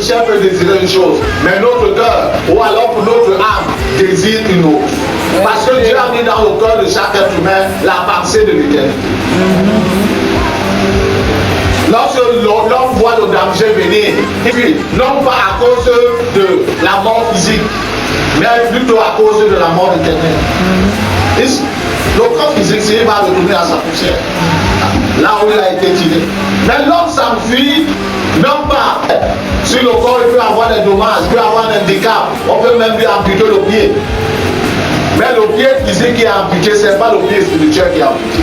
chair peut désirer une chose, mais notre cœur, ou alors pour notre âme, désire une autre. Parce que Dieu a mis dans le cœur de chaque être humain la pensée de l'éternité. Lorsque l'homme voit le danger venir, et puis non pas à cause de la mort physique, mais plutôt à cause de la mort éternelle. Le corps physique, il va retourner à sa poussière, là où il a été tiré. Mais l'homme s'enfuit, non pas sur le corps, il peut avoir des dommages, il peut avoir un handicap, on peut même lui amputer le pied. Mais le pied physique qui est amputé, ce n'est pas le pied spirituel qui est amputé.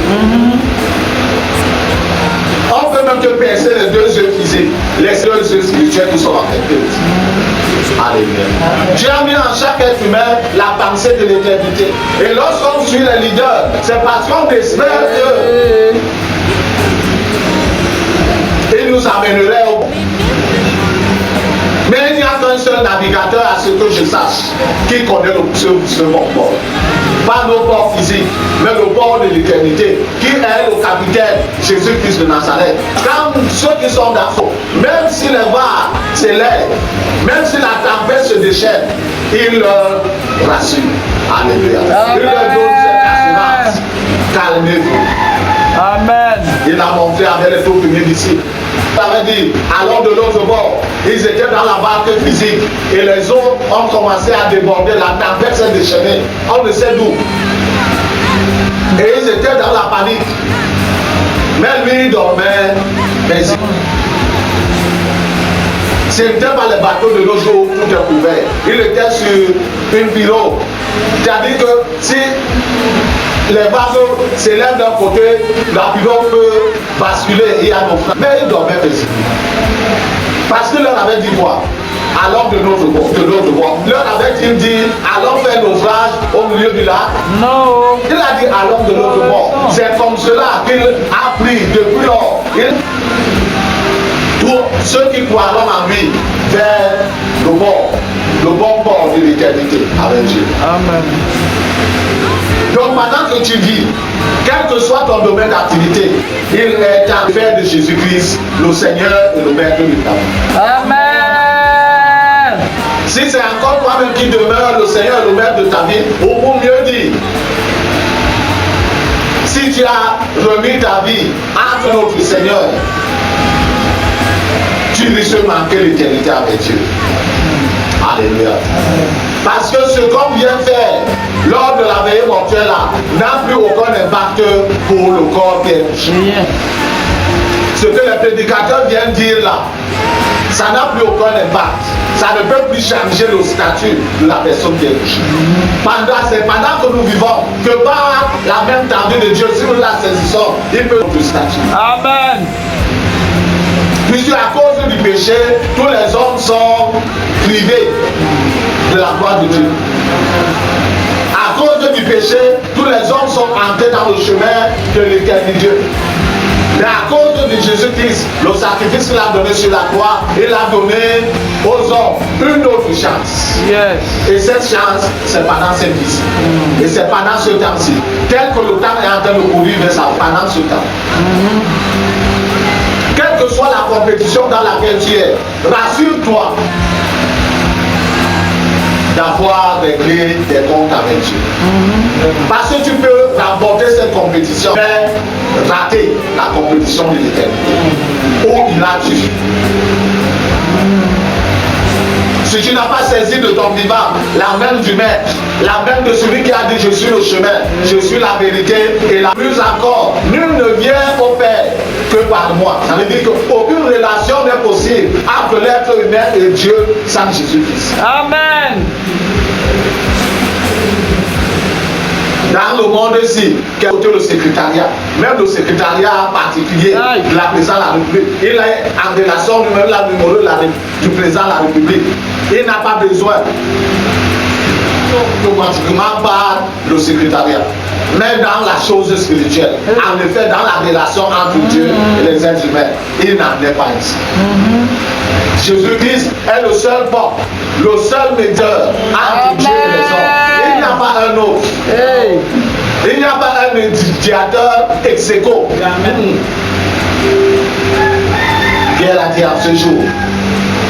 On peut même te percer les deux yeux physiques, les deux yeux spirituels qui sont affectés aussi. Alléluia. Dieu a mis en chaque être humain la pensée de l'éternité. Et lorsqu'on suit les leaders, c'est parce qu'on espère qu'ils nous amèneraient au... Mais il n'y a qu'un seul navigateur, à ce que je sache, qui connaît ce bon port. Pas nos ports physiques, mais le port de l'éternité, qui est le capitaine Jésus-Christ de Nazareth. Quand ceux qui sont dans, même si les vagues s'élèvent, même si la tempête se déchaîne, il leur rassure. Alléluia. Il leur donne cette assurance. Calmez-vous. Amen. Il a montré avec les tout premiers disciples. Il avait dit, allons de l'autre bord. Ils étaient dans la barque physique et les eaux ont commencé à déborder. La tempête s'est déchaînée. On ne sait d'où. Et ils étaient dans la panique. Mais lui, il dormait. Mais ce n'était pas les bateaux de nos jours où tout est couvert. Il était sur une pirogue. C'est-à-dire que si les bateaux s'élèvent d'un côté, la pirogue peut basculer et il y a nos frères. Mais il dormait paisible. Parce qu'il leur avait dit quoi? Allons de notre bord. Il leur avait dit, allons faire naufrage au milieu du lac. Non. Il a dit, allons de notre bord. C'est comme cela qu'il a pris depuis lors. Tous ceux qui croiront en lui vers le bon bord de l'éternité avec Dieu. Amen. Donc maintenant que tu vis, quel que soit ton domaine d'activité, il est en fait de Jésus-Christ, le Seigneur et le Maître du travail. Amen. Si c'est encore toi-même qui demeure le Seigneur et le Maître de ta vie, ou pour mieux dire, si tu as remis ta vie entre notre Seigneur, tu risques de manquer l'éternité avec Dieu. Alléluia. Parce que ce qu'on vient faire lors de la veillée mortuelle là n'a plus aucun impact pour le corps qui est couché. Ce que les prédicateurs viennent dire là, ça n'a plus aucun impact. Ça ne peut plus changer le statut de la personne qui est couchée. C'est pendant que nous vivons que par la même tendue de Dieu, si nous la saisissons, il peut nous statut. Amen. Puisque à cause du péché, tous les hommes sont privés de la gloire de Dieu. À cause du péché, tous les hommes sont entrés dans le chemin de l'éternité. Mais à cause de Jésus-Christ, le sacrifice qu'il a donné sur la croix, il a donné aux hommes une autre chance. Yes. Et cette chance, c'est pendant cette vie. Et c'est pendant ce temps-ci. Tel que le temps est en train de courir, mais ça pendant ce temps. Quelle que soit la compétition dans laquelle tu es, rassure-toi d'avoir réglé des comptes avec Dieu. Parce que tu peux remporter cette compétition, mais rater la compétition de l'éternité. Où il a tué. Si tu n'as pas saisi de ton vivant la main du Maître, la main de celui qui a dit je suis le chemin, je suis la vérité et la plus encore, nul ne vient au Père que par moi. Ça veut dire qu'aucune relation n'est possible entre l'être humain et Dieu sans Jésus-Christ. Amen. Dans le monde ici, quel est le secrétariat? Même le secrétariat particulier de la présidence de la République, il est en relation lui-même la numéro du président de la République. Il n'a pas besoin automatiquement par le secrétariat. Mais dans la chose spirituelle, en effet, dans la relation entre Dieu et les êtres humains, il n'en est pas ici. Jésus-Christ est le seul pont, le seul médiateur entre Dieu et les hommes. Il n'y a pas un autre. Il n'y a pas un médiateur ex aequo. Pierre a dit à ce jour,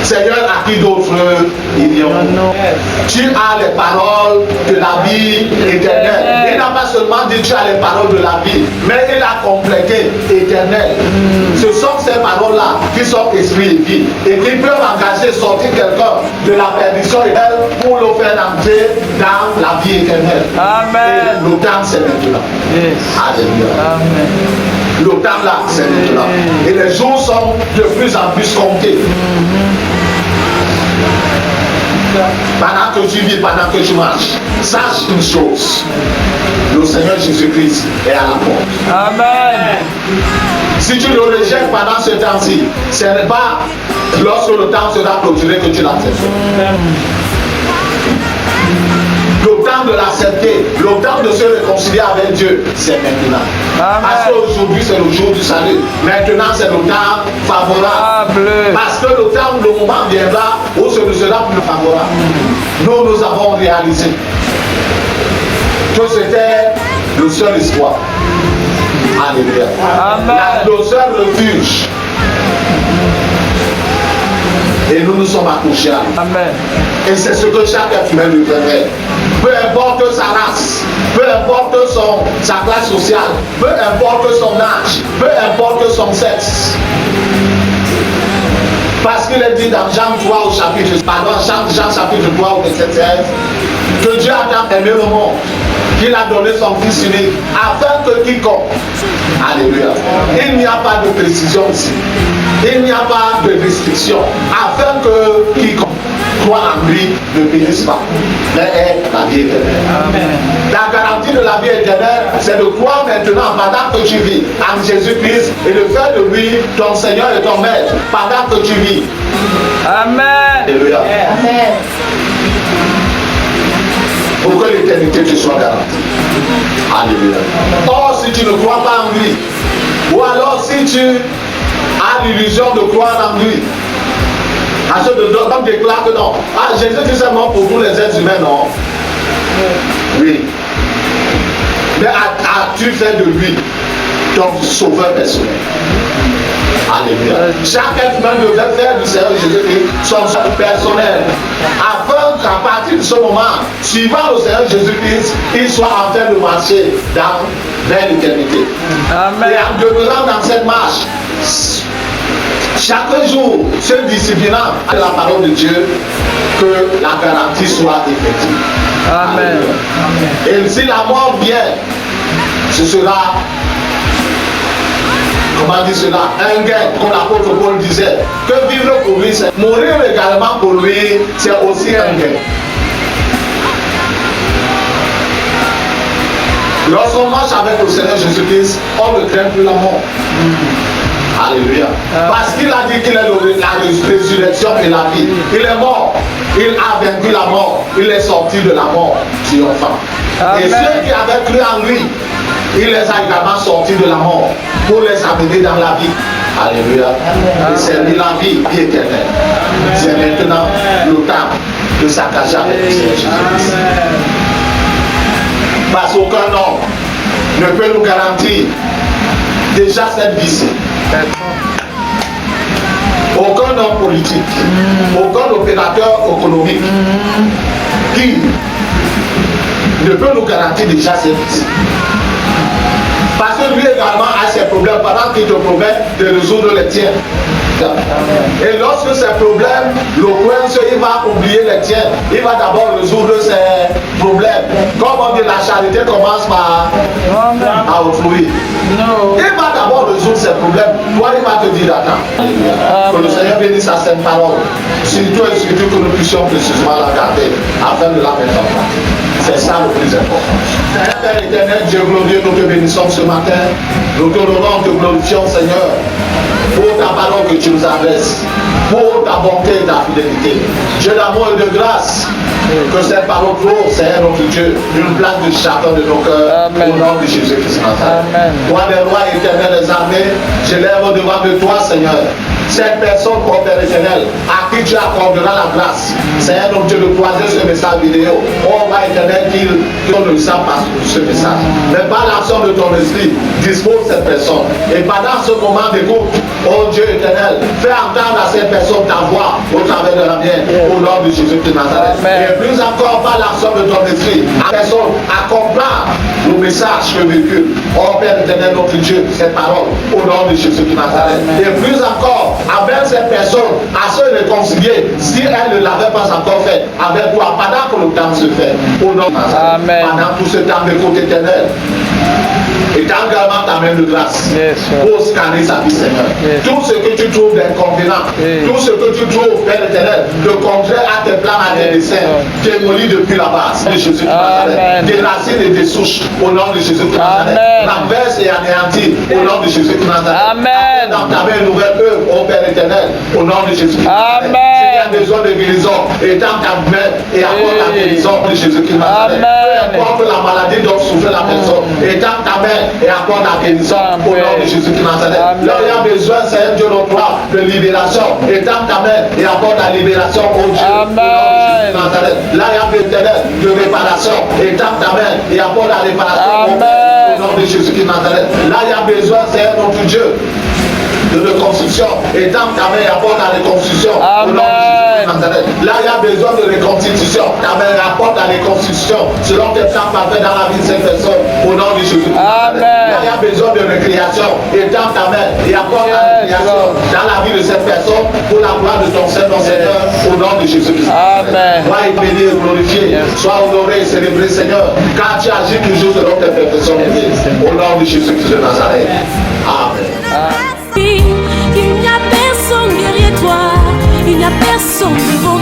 Seigneur, à qui d'autre irons-nous? Tu as les paroles de la vie éternelle. Il n'a pas seulement dit tu as les paroles de la vie, mais il a complété éternel. Ce sont ces paroles-là qui sont esprit et vie et qui peuvent engager, sortir quelqu'un de la perdition éternelle pour le faire entrer dans la vie éternelle. Amen. Et le temps, c'est maintenant. Yes. Alléluia. Amen. Le temps là, c'est maintenant. Et les jours sont de plus en plus comptés. Pendant que tu vis, pendant que tu marches, sache une chose. Le Seigneur Jésus-Christ est à la porte. Amen. Si tu le rejettes pendant ce temps-ci, ce n'est pas lorsque le temps sera clôturé que tu l'acceptes. Le temps de l'accepter, le temps de se réconcilier avec Dieu, c'est maintenant. Amen. Parce qu'aujourd'hui c'est le jour du salut. Maintenant c'est le temps favorable. Parce que le temps, le moment viendra où ce ne sera plus favorable. Nous avons réalisé que c'était le seul espoir. Alléluia. Le seul refuge. Et nous nous sommes accouchés à lui. Amen. Et c'est ce que chaque être humain lui ferait. Peu importe sa race, peu importe sa classe sociale, peu importe son âge, peu importe son sexe. Parce qu'il est dit dans Jean 3 au chapitre, Jean chapitre 3 au verset 16, que Dieu a tant aimé le monde qu'il a donné son Fils unique afin que quiconque, alléluia, il n'y a pas de précision ici, il n'y a pas de restriction, afin que quiconque croit en lui ne périsse pas, mais ait la vie éternelle. Amen. La garantie de la vie éternelle, c'est de croire maintenant pendant que tu vis en Jésus-Christ et de faire de lui ton Seigneur et ton Maître pendant que tu vis. Amen. Alléluia. Amen. Pour que l'éternité te soit garantie. Alléluia. Or, si tu ne crois pas en lui, ou alors si tu as l'illusion de croire en lui, à ceux de l'homme déclare que non. Ah, Jésus-Christ est mort pour tous les êtres humains, non. Oui. Mais as-tu fait de lui ton sauveur personnel? Alléluia. Chaque être humain devait faire du Seigneur Jésus-Christ son sauveur personnel. Afin qu'à partir de ce moment, suivant le Seigneur Jésus-Christ, il soit en train de marcher vers l'éternité. Amen. Et en demeurant dans cette marche, chaque jour, se disciplinant à la parole de Dieu, que la garantie soit effective. Amen. Et si la mort vient, ce sera, comment dire cela, un gain, comme l'apôtre Paul disait, que vivre pour lui, c'est mourir également pour lui, c'est aussi un gain. Lorsqu'on marche avec le Seigneur Jésus-Christ, on ne craint plus la mort. Alléluia. Parce qu'il a dit qu'il est la résurrection et la vie. Il est mort. Il a vaincu la mort. Il est sorti de la mort triomphant. Et ceux qui avaient cru en lui, il les a également sortis de la mort pour les amener dans la vie. Alléluia. Et c'est la vie éternelle. C'est maintenant le temps de s'engager avec le Seigneur Jésus-Christ. Parce qu'aucun homme ne peut nous garantir déjà cette vie-ci. Aucun homme politique, aucun opérateur économique qui ne peut nous garantir déjà cette vie. Parce que lui également a ses problèmes pendant qu'il te promet de résoudre les tiens. Et lorsque ces problèmes le coincent, il va oublier les tiens. Il va d'abord résoudre ses problèmes. Comme on dit, la charité commence par à autrui. Il va d'abord résoudre ses problèmes. Toi, il va te dire d'attendre. Que le Seigneur bénisse sa sainte parole. Surtout et surtout que nous puissions précisément la garder afin de la mettre en pratique. C'est ça le plus important. Père éternel, Dieu glorieux, nous te bénissons ce matin. Nous te donnons, te glorifions, Seigneur, pour ta parole que tu nous adresses, pour ta bonté et ta fidélité. Dieu d'amour et de grâce, que cette parole trouve, Seigneur notre Dieu, une place de chacun de nos cœurs, au nom de Jésus-Christ. Toi, les rois éternels des armées, je lève devant de toi, Seigneur, cette personne, ô Père éternel, à qui tu accorderas la grâce, Seigneur notre Dieu, de croiser ce message vidéo. Ô Roi éternel, qu'il ne le sache pas ce message. Mais par l'action de ton esprit, dispose cette personne. Et pendant ce moment d'écoute, ô Dieu éternel, fais entendre à cette personne ta voix au travers travers de la mienne, au nom de Jésus de Nazareth. Amen. Et plus encore par l'action de ton esprit, la personne accompagne le message que véhicule. Oh Père éternel, notre Dieu, cette parole, au nom de Jésus de Nazareth. Amen. Et plus encore, avec cette personne, à se réconcilier, si elle ne l'avait pas encore fait, avec toi, pendant que le temps se fait, au nom de Nazareth. Amen. Pendant tout ce temps de côté éternel. Et t'as également ta main de grâce Yes, sir. pour scanner sa vie, Seigneur. Yes. Tout ce que tu trouves d'inconvénient, Yes. tout ce que tu trouves, Père éternel, de contraire à tes plans, à tes Yes, desseins, démolis depuis la base de Jésus de Nazareth. Amen. Des racines et des souches, au nom de Jésus de Nazareth. Amen. Renverse et anéantis, au nom de Jésus de Nazareth. Amen. Dans ta main, une nouvelle œuvre, ô Père éternel, au nom de Jésus de Nazareth. Amen. S'il y a besoin de guérison, étends ta main et apporte la Yes. guérison de Jésus de Nazareth. Amen. Peu importe la maladie dont souffre la personne, étends ta main et apporte la guérison au nom de Jésus de Nazareth. Amen. Là où il y a besoin, c'est Dieu notre roi, de libération. Étends ta main et apporte la libération au Dieu. Amen. Au nom de Jésus de Nazareth. Là il y a besoin de réparation. Étends ta main et apporte la réparation Amen. au nom de Jésus de Nazareth. Là il y a besoin, c'est notre Dieu, de reconstruction. Étends ta main et apporte la reconstruction au nom de Jésus de Nazareth. Là il y a besoin de reconstitution. Ta main apporte la reconstruction selon tes plans parfaits dans la vie de cette personne au nom de Jésus de Nazareth. Amen. Là il y a besoin de récréation. Étends ta main et apporte la Yes, récréation Lord. dans la vie de cette personne pour la gloire de ton Seigneur, Seigneur, au nom de Jésus Christ. Amen. Sois béni et glorifié, Yes. sois honoré et célébré, Seigneur, car tu agis toujours selon tes perfections. Yes. Au nom de Jésus Christ de Nazareth. Amen. Il n'y a personne derrière toi, il n'y a personne devant